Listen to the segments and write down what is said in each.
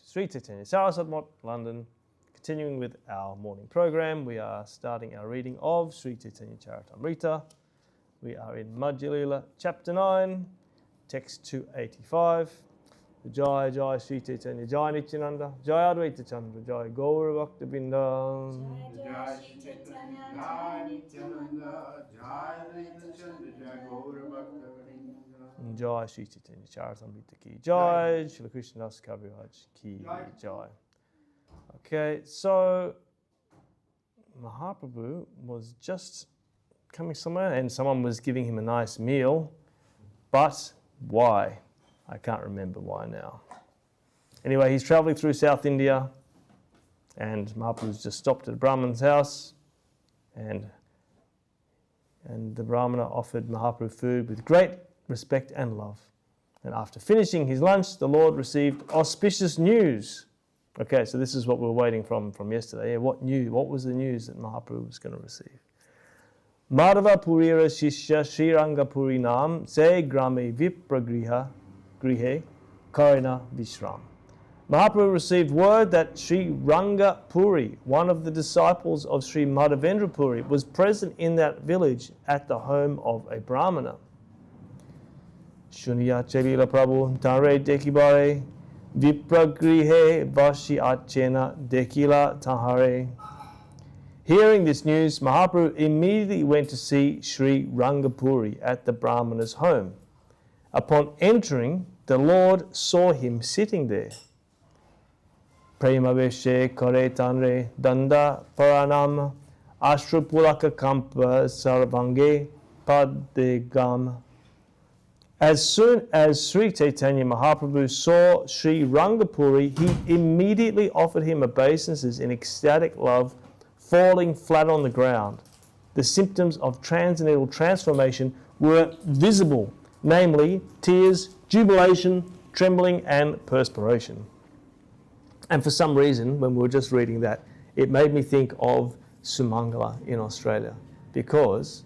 Sri Chaitanya Saraswat, London. Continuing with our morning program, we are starting our reading of Sri Chaitanya Charitamrita. We are in Madhya Lila, chapter 9, text 285. Jai Jai Sri Chaitanya Jai Nityananda, Jai Advaita Chandra, Jai Gaura Bhakta Binda. Jai Sri Chaitanya Jai Nityananda, Jai Advaita Chandra, Jai Gaura Bhakta Binda. Jai Sri Chaitanya Charitamrita ki Jai, Srila Krishnadas Kaviraj ki Jai. Okay, so Mahaprabhu was just coming somewhere and someone was giving him a nice meal, but why? I can't remember why now. Anyway, he's traveling through South India and Mahaprabhu's just stopped at a Brahman's house and the Brahmana offered Mahaprabhu food with great respect and love. And after finishing his lunch, the Lord received auspicious news. Okay, so this is what we were waiting from yesterday. Yeah, what news? What was the news that Mahaprabhu was going to receive? Madhava Purira Shishya Sriranga Purinam Se Grame Vipragriha Grihe Karina Vishram. Mahaprabhu received word that Sri Ranga Puri, one of the disciples of Sri Madhavendra Puri, was present in that village at the home of a Brahmana. Shuniya Chelila Prabhu Tare Dekibare Vipragrihe Vashi Achena Dekila Tahare. Hearing this news, Mahaprabhu immediately went to see Sri Rangapuri at the Brahmana's home. Upon entering, the Lord saw him sitting there. Prema Veshe Kare Tanre Danda Paranam Ashtrapulaka Kampa Sarvange Padegam. As soon as Sri Chaitanya Mahaprabhu saw Sri Rangapuri, he immediately offered him obeisances in ecstatic love, falling flat on the ground. The symptoms of transcendental transformation were visible, namely tears, jubilation, trembling, and perspiration. And for some reason, when we were just reading that, it made me think of Sumangala in Australia, because,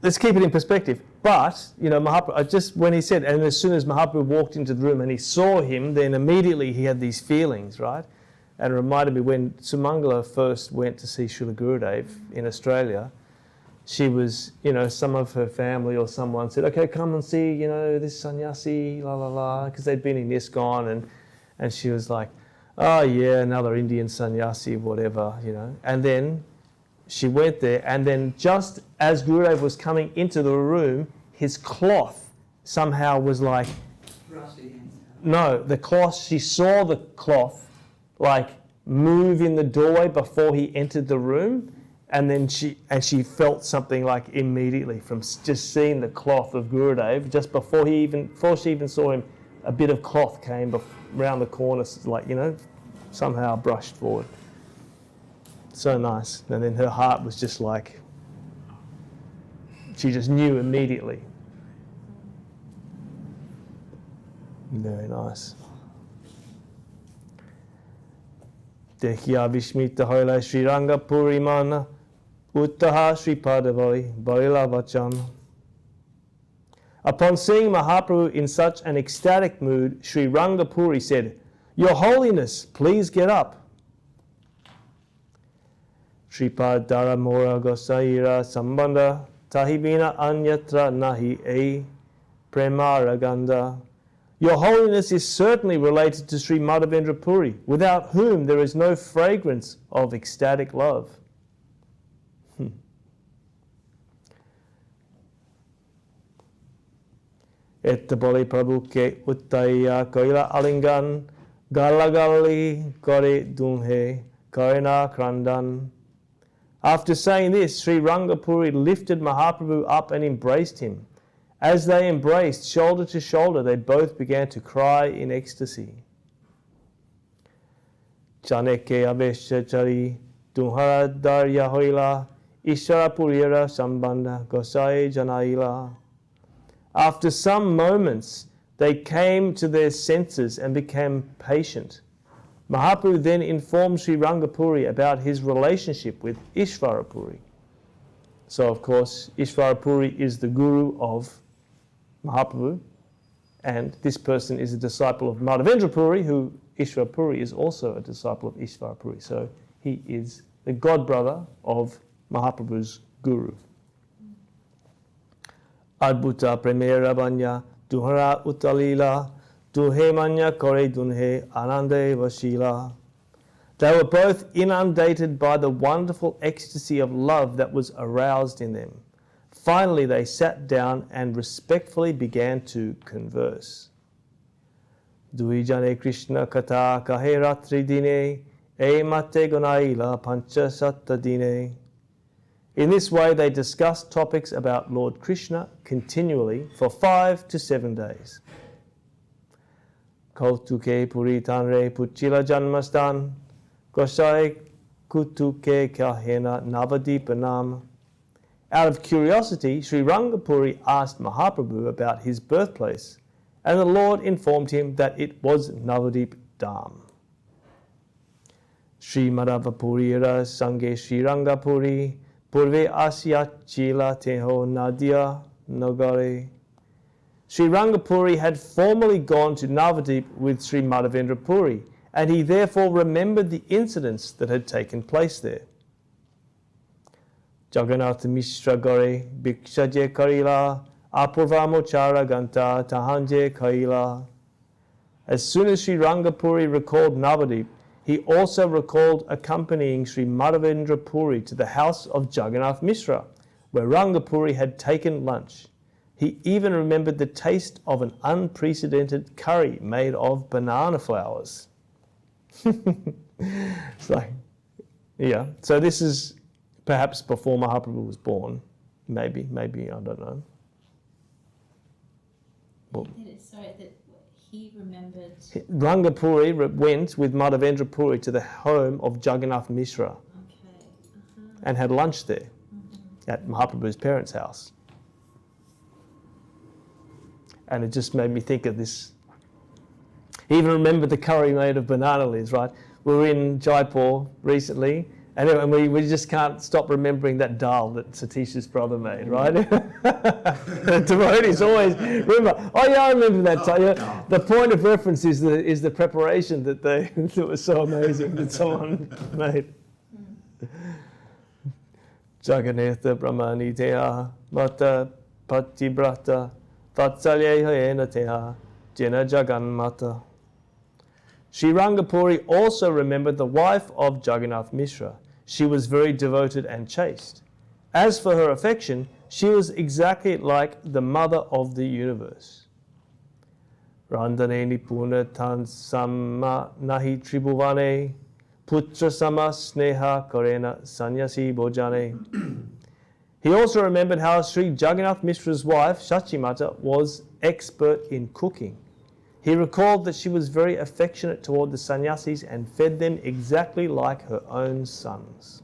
let's keep it in perspective. But, Mahaprabhu, when he said, and as soon as Mahaprabhu walked into the room and he saw him, then immediately he had these feelings, right? And it reminded me when Sumangala first went to see Srila Gurudev in Australia, she was, some of her family or someone said, okay, come and see, this sannyasi, la la la, because they'd been in ISKCON, and she was like, oh yeah, another Indian sannyasi, whatever, And then she went there, and then just as Gurudev was coming into the room, his cloth somehow was like, no, the cloth, she saw the cloth like move in the doorway before he entered the room, and then she felt something like immediately from just seeing the cloth of Gurudev, just before she even saw him, a bit of cloth came around the corner, like, somehow brushed forward. So nice. And then her heart was just like, she just knew immediately. Very nice. Dekhiya Vishmita Hoila Sri Ranga Purimana Uttaha Sri Padavali Barila Vacham. Upon seeing Mahaprabhu in such an ecstatic mood, Sri Rangapuri said, Your Holiness, please get up. Sripad Dharamora Gosaira Sambandha Tahibina Anyatra Nahi E Premaraganda. Your Holiness is certainly related to Sri Madhavendra Puri, without whom there is no fragrance of ecstatic love. Ettabali Prabhu ke uttaya koila alingan galagali kore dunhe karena krandan. After saying this, Sri Rangapuri lifted Mahaprabhu up and embraced him. As they embraced, shoulder to shoulder, they both began to cry in ecstasy. Chaneke avesha chari tunhara darya hoila ishara purira sambandha gosai janaila. After some moments, they came to their senses and became patient. Mahaprabhu then informed Sri Rangapuri about his relationship with Ishvarapuri. So, of course, Ishvarapuri is the guru of Mahaprabhu, And this person is a disciple of Madhavendra Puri, who Ishvara Puri is also a disciple of Ishvara Puri. So he is the god brother of Mahaprabhu's guru. Adbhuta Premera Banya Duhara Utalila Duhe Manya Kore Dunhe Anande Vashila. They were both inundated by the wonderful ecstasy of love that was aroused in them. Finally, they sat down and respectfully began to converse. Duijane Krishna Kata Kahe Ratri Dine E Mate Gonaila Pancha Satta Dine. In this way, they discussed topics about Lord Krishna continually for 5 to 7 days. Kautuke Puritanre Puchila Janmastan Gosai Kutuke Kahena Navadipanam. Out of curiosity, Sri Rangapuri asked Mahaprabhu about his birthplace, and the Lord informed him that it was Navadip Dham. Sri Madhavapurira Sange Sri Rangapuri Purve Asya Chila Teho Nadia Nagare. Sri Rangapuri had formerly gone to Navadip with Sri Madhavendra Puri, and he therefore remembered the incidents that had taken place there. Jagannath Mishra Gore Bhikshaje Karila Apurva Mochara Ganta Tahanje Kaila. As soon as Sri Rangapuri recalled Navadip, he also recalled accompanying Sri Madhavendra Puri to the house of Jagannath Mishra, where Rangapuri had taken lunch. He even remembered the taste of an unprecedented curry made of banana flowers. It's like, yeah. So this is perhaps before Mahaprabhu was born. Maybe, I don't know. Well, that he remembered. Rangapuri went with Madhavendra Puri to the home of Jagannath Mishra and had lunch there at Mahaprabhu's parents' house. And it just made me think of this. He even remembered the curry made of banana leaves, right? We were in Jaipur recently, and we just can't stop remembering that dal that Satish's brother made, right? The devotees always remember, oh yeah, I remember that. Yeah. The point of reference is the preparation that was so amazing that someone made. Jaganatha Brahmani Teha Mata Patibrata Vatsalya Teha Jena Jaganmata. Sri Rangapuri also remembered the wife of Jagannath Mishra. She was very devoted and chaste. As for her affection, she was exactly like the mother of the universe. Randane Nipuna Tan Samma Nahi Tribhuvane Putra Sama Sneha Karena Sanyasi Bojane. He also remembered how Sri Jagannath Mishra's wife, Shachimata, was expert in cooking. He recalled that she was very affectionate toward the sannyasis and fed them exactly like her own sons.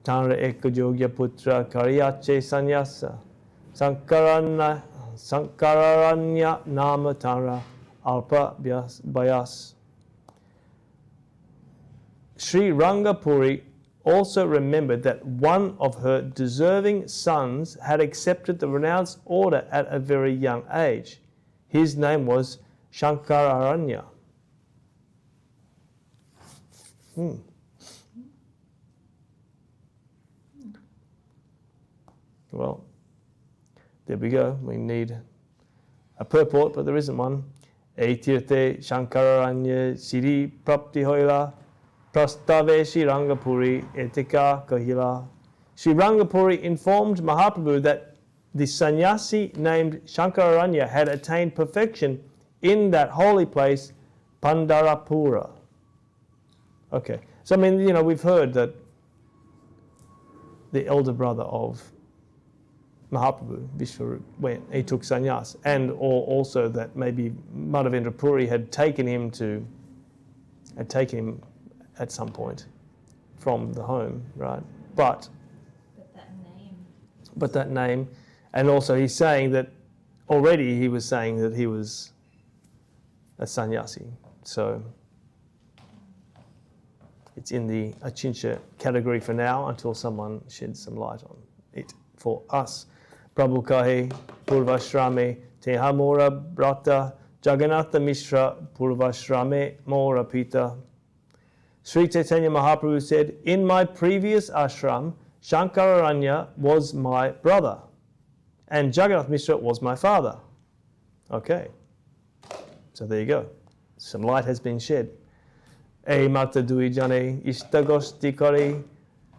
Tanra Ekajogya Putra Karyache Sannyasa Sankararanya Nama Tanra Alpa Bayas. Sri Rangapuri also remembered that one of her deserving sons had accepted the renounced order at a very young age. His name was Shankararanya. Well, there we go. We need a purport, but there isn't one. Etirthe Shankararanya Siri Prapti Hoila Prastave Sri Rangapuri Etika Kahila. Sri Rangapuri informed Mahaprabhu that the sannyasi named Shankararanya had attained perfection in that holy place, Pandarapura. Okay, so I mean, we've heard that the elder brother of Mahaprabhu, Vishwarup, went, he took sannyas, and also that maybe Madhavendra Puri had taken him at some point from the home, right? But that name, and also he's saying that already he was saying that he was a sannyasi. So it's in the achinsya category for now until someone sheds some light on it for us. Prabhu kahe purvashrame Teha Mora Brata Jagannatha Mishra Purvashrame Mora Pita. Sri Chaitanya Mahaprabhu said, in my previous ashram, Shankararanya was my brother and Jagannath Mishra was my father. Okay, so there you go. Some light has been shed. E mata dui jane ishtagosti kare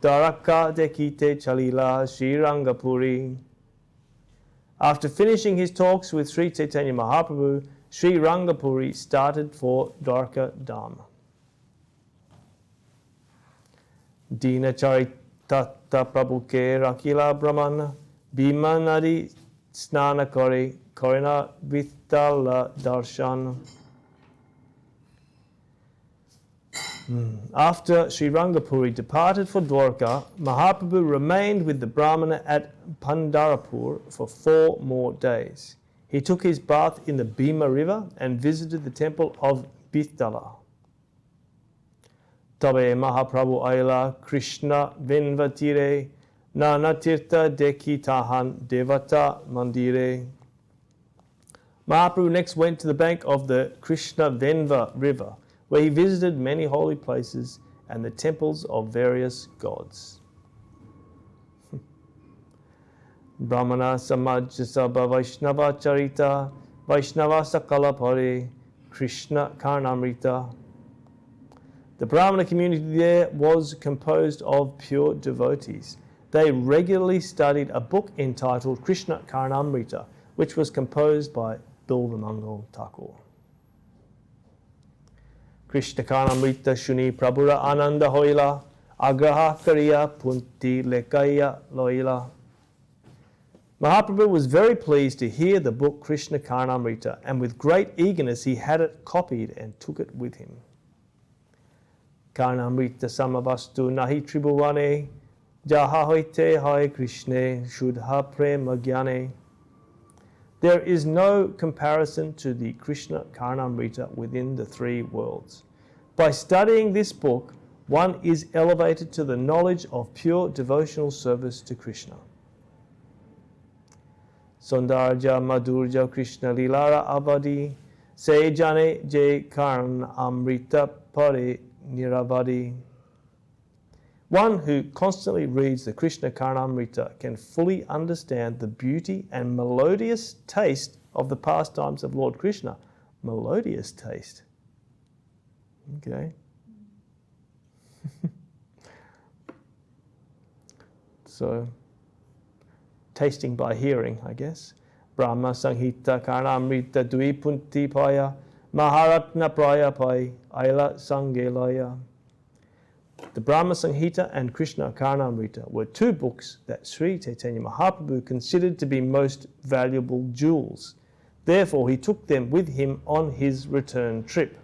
daraka dekite chalila Sri Rangapuri. After finishing his talks with Sri Chaitanya Mahaprabhu, Sri Rangapuri started for Dwarka Dham. Dina Charitata Prabhuke Rakila Brahmana Bhima Nadi Snana Kore Korina Vitala Darshan. After Sri Rangapuri departed for Dwarka, Mahaprabhu remained with the Brahmana at Pandarapur for 4 more days. He took his bath in the Bhima river and visited the temple of Vitala. Tabe Mahaprabhu Aila Krishna Venvatire Nanatirtha Deki Tahan Devata Mandire. Mahaprabhu next went to the bank of the Krishna Venva river, where he visited many holy places and the temples of various gods. Brahmana Samajasabha Vaishnava Charita Vaishnava Sakala Pare Krishna Karnamrita. The Brahmana community there was composed of pure devotees. They regularly studied a book entitled Krishna Karnamrita, which was composed by Bilvamangal Thakur. Krishna Karnamrita Shuni Prabhura Ananda Hoila Agraha Kariya Punti Lekaya Loila. Mahaprabhu was very pleased to hear the book Krishna Karnamrita, and with great eagerness he had it copied and took it with him. Karnamrita Samavastu Nahi Tribhuvane Jaha Hoite Hai Krishne Shudha Prema Gyane. There is no comparison to the Krishna Karnamrita within the 3 worlds. By studying this book, one is elevated to the knowledge of pure devotional service to Krishna. Sundarja Madhurja Krishna Lilara Avadi Se Jane Je Karnamrita Pare Niravadi. One who constantly reads the Krishna Karnamrita can fully understand the beauty and melodious taste of the pastimes of Lord Krishna. Melodious taste. Okay. So, tasting by hearing, I guess. Brahma Sanghita Karnamrita Dvipunti Paya Maharatna Praya Pai Aila Sangelaya. The Brahma Sanghita and Krishna Karnamrita were 2 books that Sri Chaitanya Mahaprabhu considered to be most valuable jewels. Therefore, he took them with him on his return trip.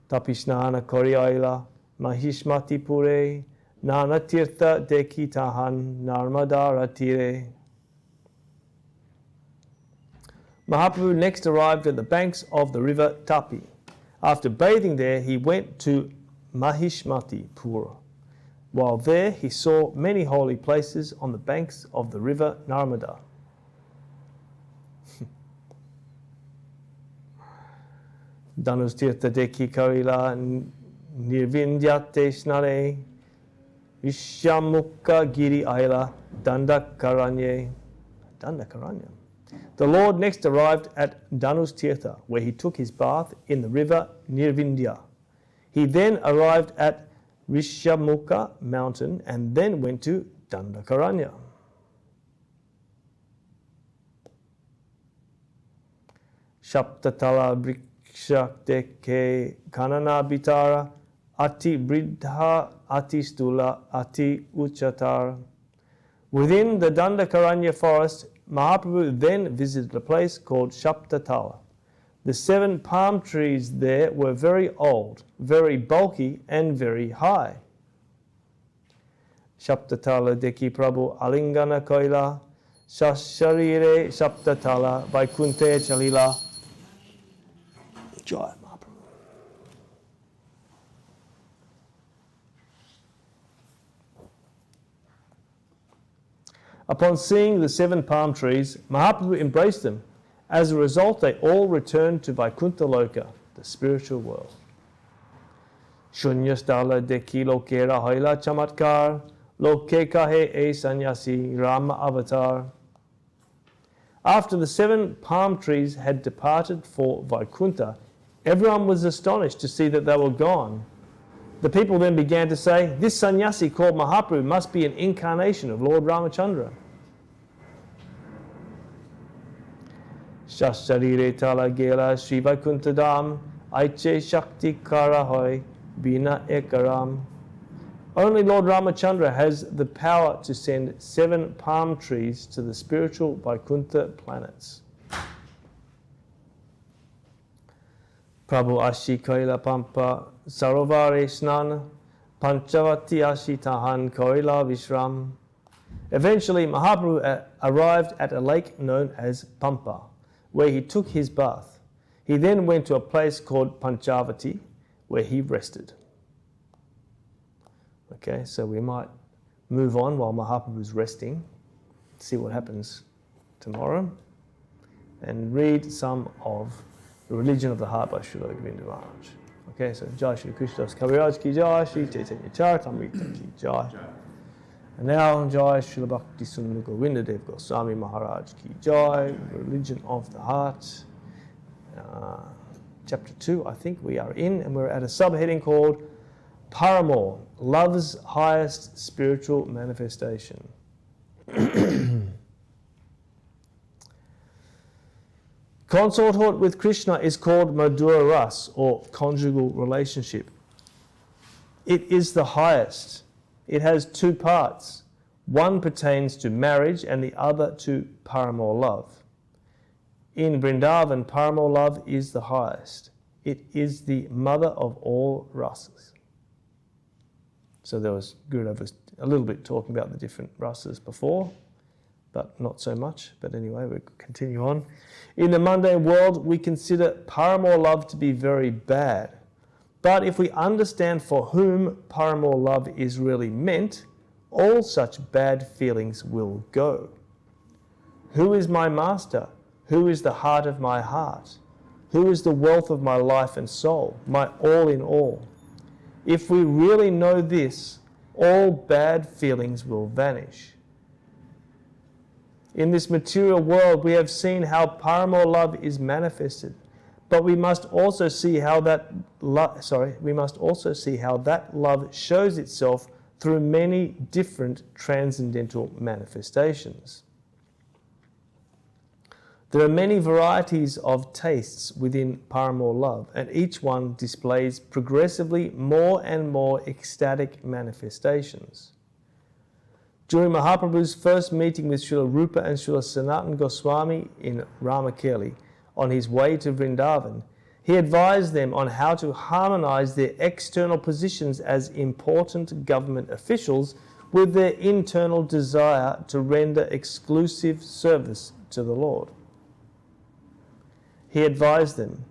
Tapisnana Koryaila Mahishmati Pure Nana Tirtha Deki Tahan Narmadara Tire. Mahaprabhu next arrived at the banks of the river Tapi. After bathing there, he went to Mahishmati Pura. While there, he saw many holy places on the banks of the river Narmada. Danustirtha Deki Karila Nirvindyate Snare Vishamukha Giri Aila Dandakaranye. Dandakaranya. The Lord next arrived at Danustirtha, where he took his bath in the river Nirvindya. He then arrived at Rishamukha mountain and then went to Dandakaranya. Shaptatala Brikshakte Kanana Bitara Ati Bridha Ati Stula Ati Uchatar. Within the Dandakaranya forest, Mahaprabhu then visited a place called Shaptatala. The 7 palm trees there were very old, very bulky, and very high. Shaptatala Deki Prabhu Alingana Koila Shasharire Shaptatala Vaikunte Chalila. Jai Mahaprabhu. Upon seeing the 7 palm trees, Mahaprabhu embraced them. As a result, they all returned to Vaikuntha Loka, the spiritual world. Shunyastala deki lokera haila chamatkar, loke kahe e sannyasi Rama avatar. After the 7 palm trees had departed for Vaikuntha, everyone was astonished to see that they were gone. The people then began to say, this sannyasi called Mahaprabhu must be an incarnation of Lord Ramachandra. Shasharire tala gela Sri Vaikuntadam, aiche shakti karahoy, bina ekaram. Only Lord Ramachandra has the power to send 7 palm trees to the spiritual Vaikuntha planets. Prabhu ashi kaila pampa sarovare snana, panchavati ashi tahan kaila vishram. Eventually, Mahaprabhu arrived at a lake known as Pampa, where he took his bath. He then went to a place called Panchavati, where he rested. Okay, so we might move on while Mahaprabhu is resting, see what happens tomorrow, and read some of The Religion of the Heart by Srila Govinda Maharaj. Okay, so Jai Shri Krishna Das Kaviraj ki Jai, Shri Chaitanya Charitamrita ki Jai. And now, Jai Srila Bhakti Sundar Govinda Dev Goswami Maharaj ki Jai, Religion of the Heart. Chapter 2, I think we are in, and we're at a subheading called Paramore, Love's Highest Spiritual Manifestation. Consorthood with Krishna is called Madhura Ras, or conjugal relationship. It is the highest. It has 2 parts. One pertains to marriage and the other to Paramore love. In Vrindavan, Paramore love is the highest. It is the mother of all rasas. So there was Gurudev was a little bit talking about the different rasas before, but not so much. But anyway, we'll continue on. In the mundane world, we consider Paramore love to be very bad. But if we understand for whom Paramore love is really meant, all such bad feelings will go. Who is my master? Who is the heart of my heart? Who is the wealth of my life and soul, my all in all? If we really know this, all bad feelings will vanish. In this material world, we have seen how Paramore love is manifested, but we must also see how that love shows itself through many different transcendental manifestations. There are many varieties of tastes within Paramore love, and each one displays progressively more and more ecstatic manifestations. During Mahaprabhu's first meeting with Srila Rupa and Srila Sanatana Goswami in Ramakeli on his way to Vrindavan, he advised them on how to harmonize their external positions as important government officials with their internal desire to render exclusive service to the Lord. He advised them,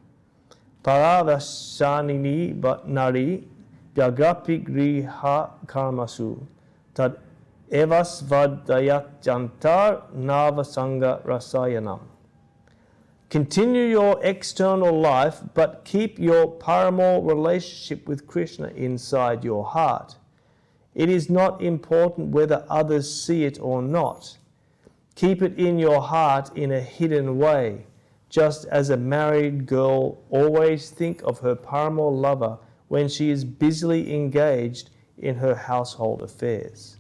Paravashanini nari vyagapi griha karmasu tad evasvadayat jantar navasanga rasayanam. Continue your external life, but keep your Paramore relationship with Krishna inside your heart. It is not important whether others see it or not. Keep it in your heart in a hidden way, just as a married girl always thinks of her Paramore lover when she is busily engaged in her household affairs.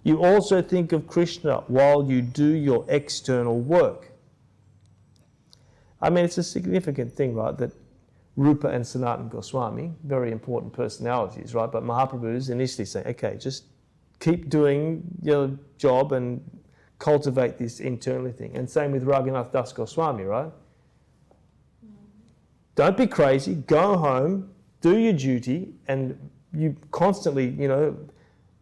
You also think of Krishna while you do your external work. I mean, it's a significant thing, right, that Rupa and Sanatana Goswami, very important personalities, right, but Mahaprabhu is initially saying, okay, just keep doing your job and cultivate this internal thing. And same with Raghunath Das Goswami, right? Don't be crazy, go home, do your duty, and you constantly,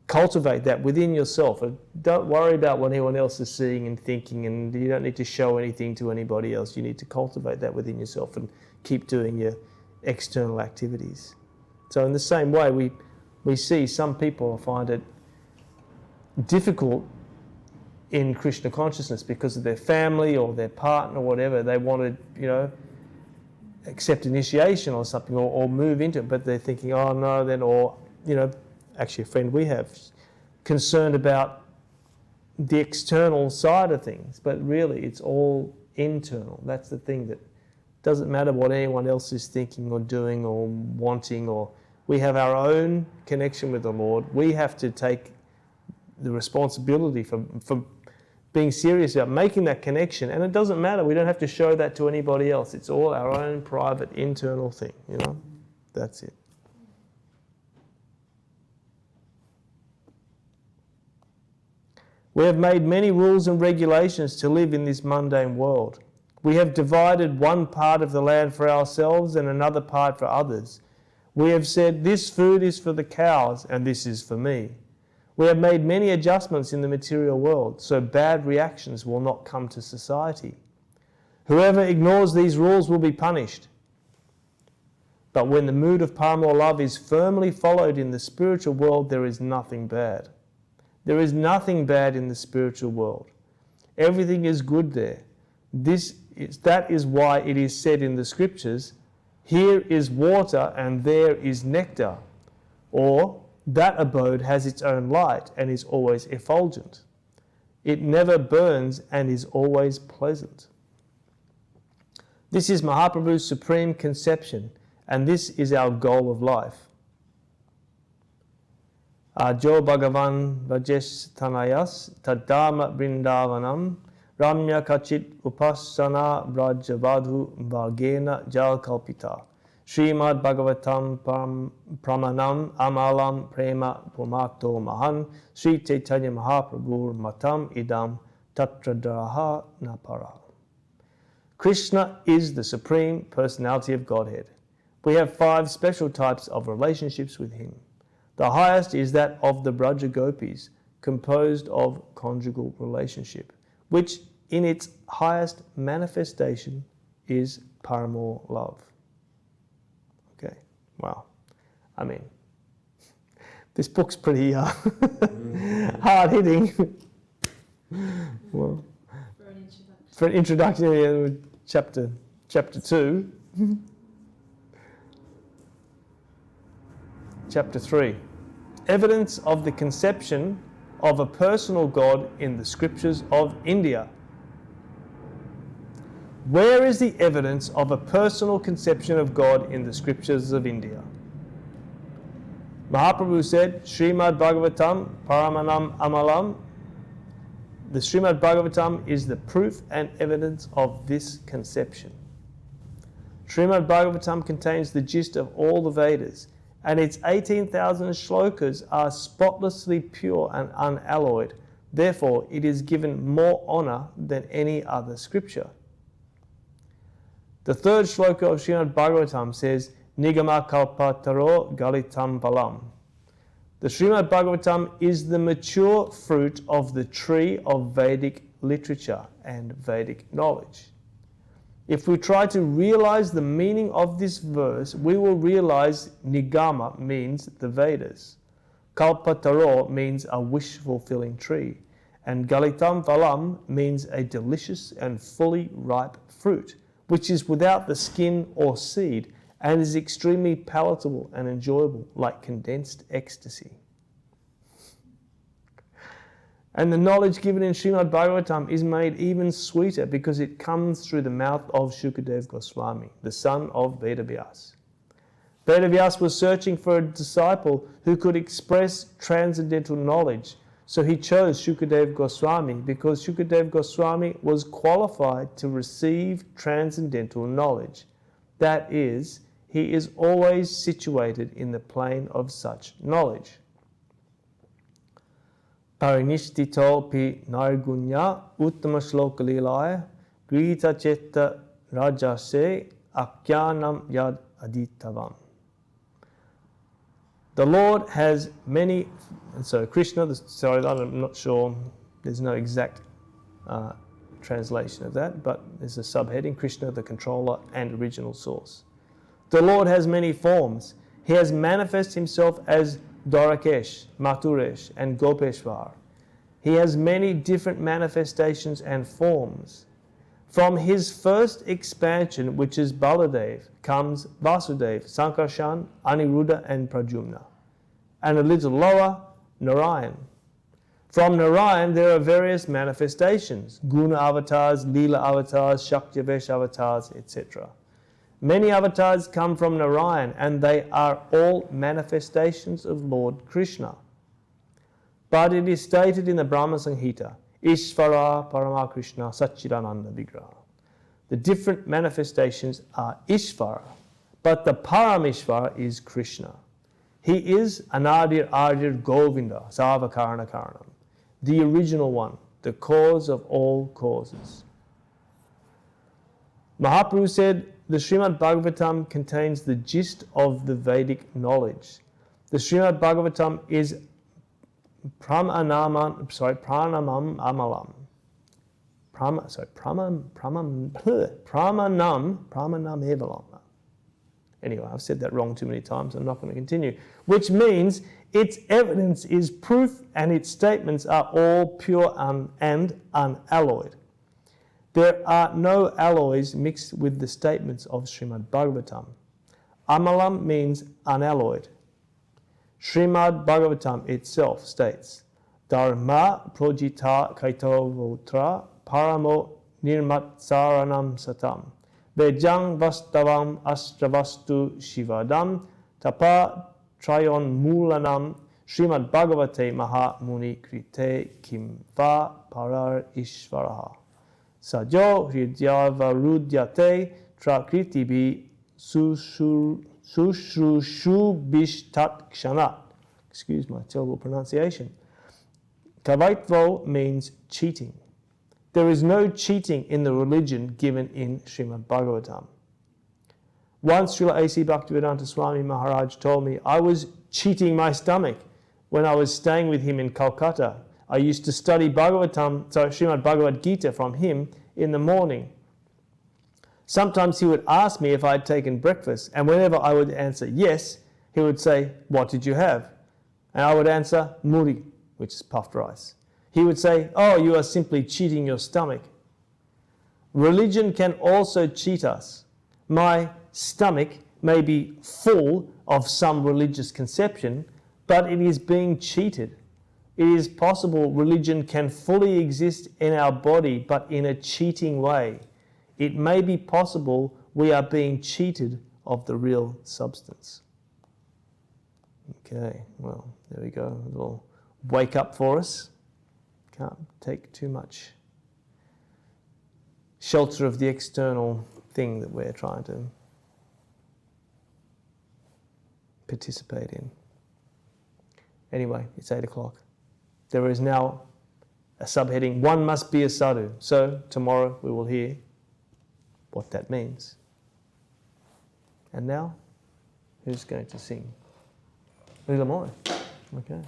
cultivate that within yourself. And don't worry about what anyone else is seeing and thinking, and you don't need to show anything to anybody else. You need to cultivate that within yourself and keep doing your external activities. So in the same way, we see some people find it difficult in Krishna consciousness because of their family or their partner or whatever. They wanted, accept initiation or something or move into it, but they're thinking, oh no, then, or, actually a friend we have, concerned about the external side of things, but really it's all internal. That's the thing, that doesn't matter what anyone else is thinking or doing or wanting, or we have our own connection with the Lord. We have to take the responsibility for being serious about making that connection, and it doesn't matter. We don't have to show that to anybody else. It's all our own private internal thing, That's it. We have made many rules and regulations to live in this mundane world. We have divided one part of the land for ourselves and another part for others. We have said, this food is for the cows and this is for me. We have made many adjustments in the material world, so bad reactions will not come to society. Whoever ignores these rules will be punished. But when the mood of paramour love is firmly followed in the spiritual world, there is nothing bad. There is nothing bad in the spiritual world. Everything is good there. That is why it is said in the scriptures, here is water and there is nectar, or that abode has its own light and is always effulgent. It never burns and is always pleasant. This is Mahaprabhu's supreme conception, and this is our goal of life. Jo Bhagavan Rajesh Tanayas Tadama Brindavanam Ramya Kachit Upasana Brajavadhu Vargena Jal Kalpita Srimad Bhagavatam Pramanam Amalam Prema Pumakto Mahan Sri Chaitanya Mahaprabhur Matam Idam Tatradraha Napara. Krishna is the Supreme Personality of Godhead. We have 5 special types of relationships with Him. The highest is that of the Braja Gopis, composed of conjugal relationship, which in its highest manifestation is paramour love. Okay, wow. I mean, this book's pretty hard-hitting. Well, for an introduction, chapter 2. Chapter 3. Evidence of the conception of a personal God in the scriptures of India. Where is the evidence of a personal conception of God in the scriptures of India? Mahaprabhu said, Srimad Bhagavatam Paramanam Amalam. The Srimad Bhagavatam is the proof and evidence of this conception. Srimad Bhagavatam contains the gist of all the Vedas, and its 18,000 shlokas are spotlessly pure and unalloyed. Therefore, it is given more honor than any other scripture. The 3rd shloka of Srimad Bhagavatam says, Nigama kalpataro galitam balam. The Srimad Bhagavatam is the mature fruit of the tree of Vedic literature and Vedic knowledge. If we try to realize the meaning of this verse, we will realize Nigama means the Vedas. Kalpataro means a wish-fulfilling tree. And Galitam Phalam means a delicious and fully ripe fruit, which is without the skin or seed and is extremely palatable and enjoyable, like condensed ecstasy. And the knowledge given in Srimad Bhagavatam is made even sweeter because it comes through the mouth of Shukadeva Goswami, the son of Vedavyas. Vedavyas was searching for a disciple who could express transcendental knowledge, so he chose Shukadeva Goswami because Shukadeva Goswami was qualified to receive transcendental knowledge. That is, he is always situated in the plane of such knowledge. Parinishthito pi nargunya uttama shloka lilaya grihita chetta rajase akyanam yad aditavam. The Lord has many, and so Krishna, I'm not sure, there's no exact translation of that, but there's a subheading, Krishna, the controller and original source. The Lord has many forms. He has manifested himself as Dwarakesh, Mathuresh, and Gopeshwar. He has many different manifestations and forms. From his first expansion, which is Baladev, comes Vasudev, Sankarshan, Aniruddha and Pradyumna. And a little lower, Narayan. From Narayan, there are various manifestations, Guna avatars, Leela avatars, Shaktivesh avatars, etc. Many avatars come from Narayan, and they are all manifestations of Lord Krishna. But it is stated in the Brahma Samhita, Ishvara Parama Krishna Satchidananda Vigraha. The different manifestations are Ishvara, but the Paramishvara is Krishna. He is Anadir Adir Govinda, Savakarana Karanam, the original one, the cause of all causes. Mahaprabhu said, the Srimad Bhagavatam contains the gist of the Vedic knowledge. The Srimad Bhagavatam is Pramanam Amalam. Pramanam Evalam. Anyway, I've said that wrong too many times. I'm not going to continue. Which means its evidence is proof and its statements are all pure and unalloyed. There are no alloys mixed with the statements of Srimad Bhagavatam. Amalam means unalloyed. Srimad Bhagavatam itself states, Dharma projita kaitavotra paramo nirmatsaranam satam vejang vastavam astravastu shivadam tapa trayon mulanam Srimad Bhagavate Maha Muni Krite Kim Va Parar Ishvaraha Sajo Hridyavarudyate Trakritibi Sushrushu Kshanat. Excuse my terrible pronunciation. Kavaitvo means cheating. There is no cheating in the religion given in Srimad Bhagavatam. Once Srila A.C. Bhaktivedanta Swami Maharaj told me I was cheating my stomach when I was staying with him in Calcutta. I used to study Srimad Bhagavad Gita from him in the morning. Sometimes he would ask me if I had taken breakfast, and whenever I would answer yes, he would say, what did you have? And I would answer, muri, which is puffed rice. He would say, oh, you are simply cheating your stomach. Religion can also cheat us. My stomach may be full of some religious conception, but it is being cheated. It is possible religion can fully exist in our body, but in a cheating way. It may be possible we are being cheated of the real substance. Okay, well, there we go. A little wake up for us. Can't take too much shelter of the external thing that we're trying to participate in. Anyway, it's 8 o'clock. There is now a subheading, one must be a sadhu. So tomorrow we will hear what that means. And now, who's going to sing? Lila Moy. Okay.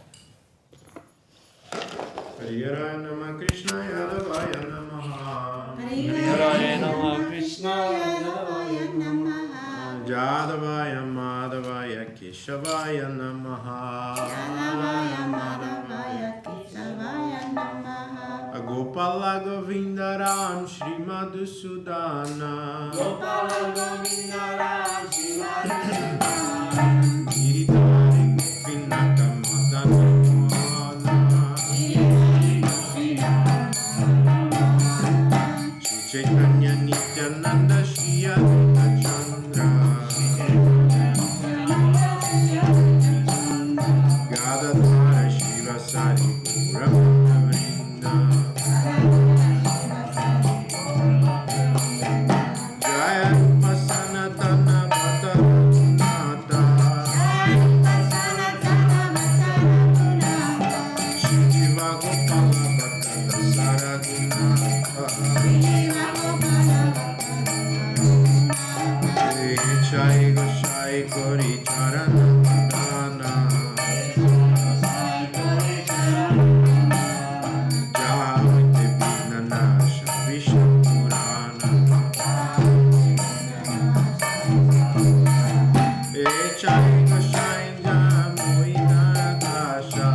Hare Nama Krishna Yadavaya Namaha. Hare Nama Krishna Yadavaya Namaha. Jadavaya Madhavaya Keshavaya Namaha. Jadavaya Madhavaya Keshavaya Namaha. Gopala Govinda Ram Shri Madhusudana. Gopala Govinda Ram Shri Madhusudana. Giridhari Gopinata Madana Mohana. Shri Chaitanya Nityananda Shri Advaita Chandra. Gadadhara Shiva Sari Gaura Vrinda. Jaya Rupa Sanatana Bhata Nata. Shri Jiva Gopala Bhata Dasara Gunata. Jai Goshai Gori Charana Dana. Jai Vignanasha Vishnu Purana. Jai Goshai Jamoina Kasha.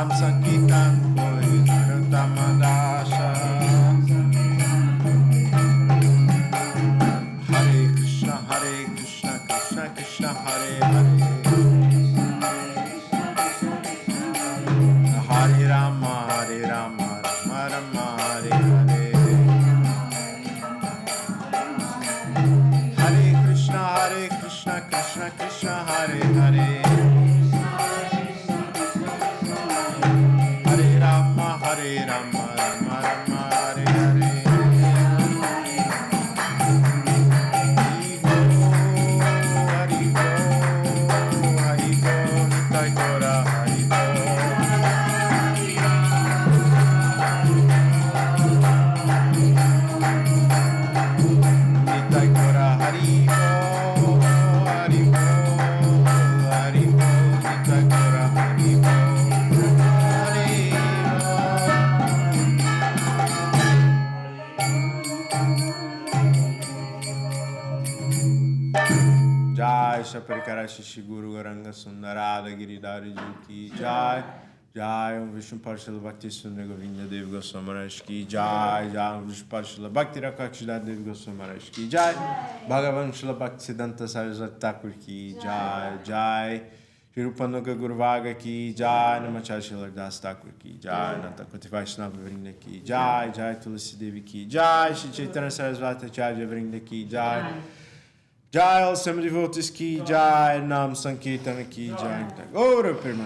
Nam Sankirtan Koi Narottamadasa. Hare Krishna, Krishna Krishna, Hare Hare. Hare Rama, Rama Rama, Hare Hare. Hare Krishna, Krishna Krishna, Hare Hare. Hare Rama, Rama Rama, Hare Hare. Hari Bo, Hari Bo, Nitai Gora, Hari Bo. Nitai Gora, Hari Bo, Hari Bo, Hari Bo, Nitai Gora, Hari Bo. Jai Shaparikara Shishi Guru Garanga Sundarada Giridhari Ji ki Jai. Jai Om Vishnu Parshila Bhakti Sundar Govinda Dev Goswami Maharaj ki Jai. Jai Om Vishnu Parshila Bhakti Rakshida Dev Goswami Maharaj ki Jai. Bhagavan Shila Bhakti Siddhanta Saraswati Thakur ki Jai. Jai Shri Rupanuga Gurvaga ki Jai. Namacharya Shila Das Thakur ki Jai. Nata Koti Vaishnava Vrinda ki Jai. Jai Tulasi Devi ki Jai. Shri Chaitanya Saraswati Acharya Vrinda ki Jai. Jai all semi devotees ki Jai. Nam Sankirtana ki Jai. Gaura Permanente.